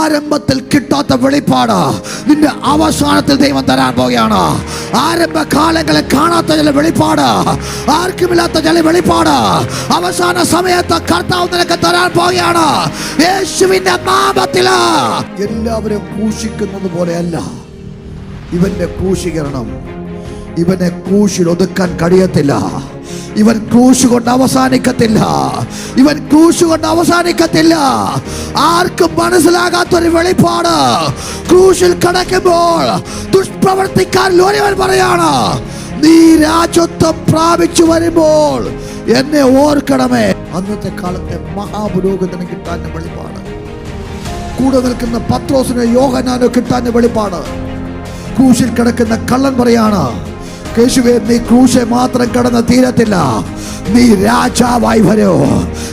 ആരംഭത്തിൽ കിട്ടാത്ത വെളിപ്പാട് നിന്റെ അവസാനത്തിൽ ദൈവം തരാൻ പോവുകയാണ്. ആരംഭകാലങ്ങളിൽ കാണാത്ത ചില വെളിപ്പാട്, ആർക്കുമില്ലാത്ത ചില വെളിപ്പാട് അവസാന സമയത്ത് കർത്താവ് നിനക്ക് തരാൻ പോവുകയാണ്. യേശുവിന്റെ നാമത്തില്. എല്ലാവരും ക്രൂശിക്കുന്നത് പോലെയല്ല ഇവന്റെ ക്രൂശീകരണം. ഇവനെ ക്രൂശിൽ ഒതുക്കാൻ കഴിയത്തില്ല. ഇവൻ ക്രൂശ് കൊണ്ട് അവസാനിക്കത്തില്ല. ഇവൻ ക്രൂശ് കൊണ്ട് അവസാനിക്കത്തില്ല. ആർക്കും മനസ്സിലാകാത്തൊരു വെളിപ്പാട് ക്രൂശിൽ കിടക്കുമ്പോൾ ദുഷ്പ്രവർത്തിക്കാരിൽ ഒരുവൻ പറയാണ്, നീ രാജത്വം പ്രാപിച്ചു വരുമ്പോൾ എന്നെ ഓർക്കണമേ. അന്നത്തെ കാലത്തെ മഹാപുരോഹിതന് കിട്ടാൻ വെളിപ്പാട്, കൂടെ നിൽക്കുന്ന പത്രോസിന് യോഹന്നാനോ കിട്ടാൻ വെളിപ്പാട്. ക്രൂശിൽ കിടക്കുന്ന കള്ളൻ പറയാണ്, യേശുവേ, നീ ക്രൂശെ മാത്രം കടന്ന് തീരത്തില്ല, നീ രാജാവായി വരൂ,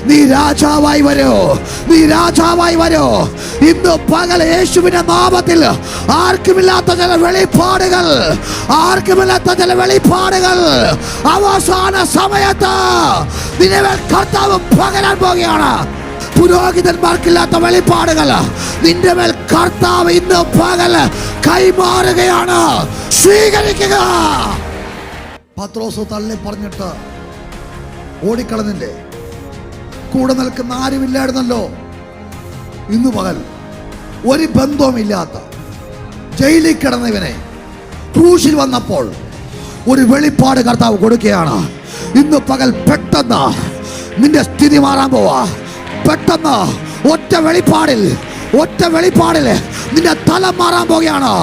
നീ രാജാവായി വരൂ, നീ രാജാവായി വരൂ. ഇന്ന് പകൽ യേശുവിന്റെ നാമത്തിൽ ആർക്കുമില്ലാത്ത ചില വെളിപ്പാടുകൾ, ആർക്കുമില്ലാത്ത ചില വെളിപ്പാടുകൾ അവസാന സമയത്ത് നിന്നെ കർത്താവ് പകരാൻ പോവുകയാണ്. പുരോഹിതന്മാർക്കില്ലാത്ത വെളിപ്പാടുകൾ നിന്റെ മേൽ കർത്താവ് ഇന്ന് പകൽ കൈമാറുകയാണ്. സ്വീകരിക്കുക. പത്രോസ് തള്ളി പറഞ്ഞിട്ട് ഓടിക്കളഞ്ഞില്ലേ? കൂടെ നിൽക്കുന്ന ആരുമില്ലായിരുന്നല്ലോ. ഇന്ന് പകൽ ഒരു ബന്ധവുമില്ലാത്ത ജയിലിൽ കിടന്നവനെ ക്രൂശിൽ വന്നപ്പോൾ ഒരു വെളിപ്പാട് കർത്താവ് കൊടുക്കുകയാണ്. ഇന്ന് പകൽ പെട്ടെന്ന് നിന്റെ സ്ഥിതി മാറാൻ പോവാ. പെട്ടെന്ന് ഒറ്റ വെളിപ്പാടിൽ നിന്റെ തല മാറാൻ പോവുകയാണ്.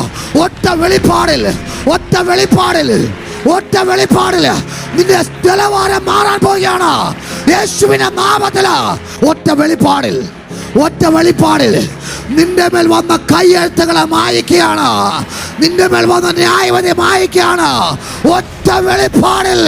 ഒറ്റ വെളിപ്പാടിൽ നിന്റെ നിലവാരം മാറാൻ പോവുകയാണ്. യേശുവിന്റെ നാമത്തിൽ ഒറ്റ വെളിപ്പാടിൽ നിന്റെ മേൽ വന്ന കയ്യെഴുത്തുകളെ മായ്ക്കുകയാണ്. നിന്റെ മേൽ വന്ന ന്യായവിധി മായ്ക്കുകയാണ്. ഒറ്റ വെളിപ്പാടിൽ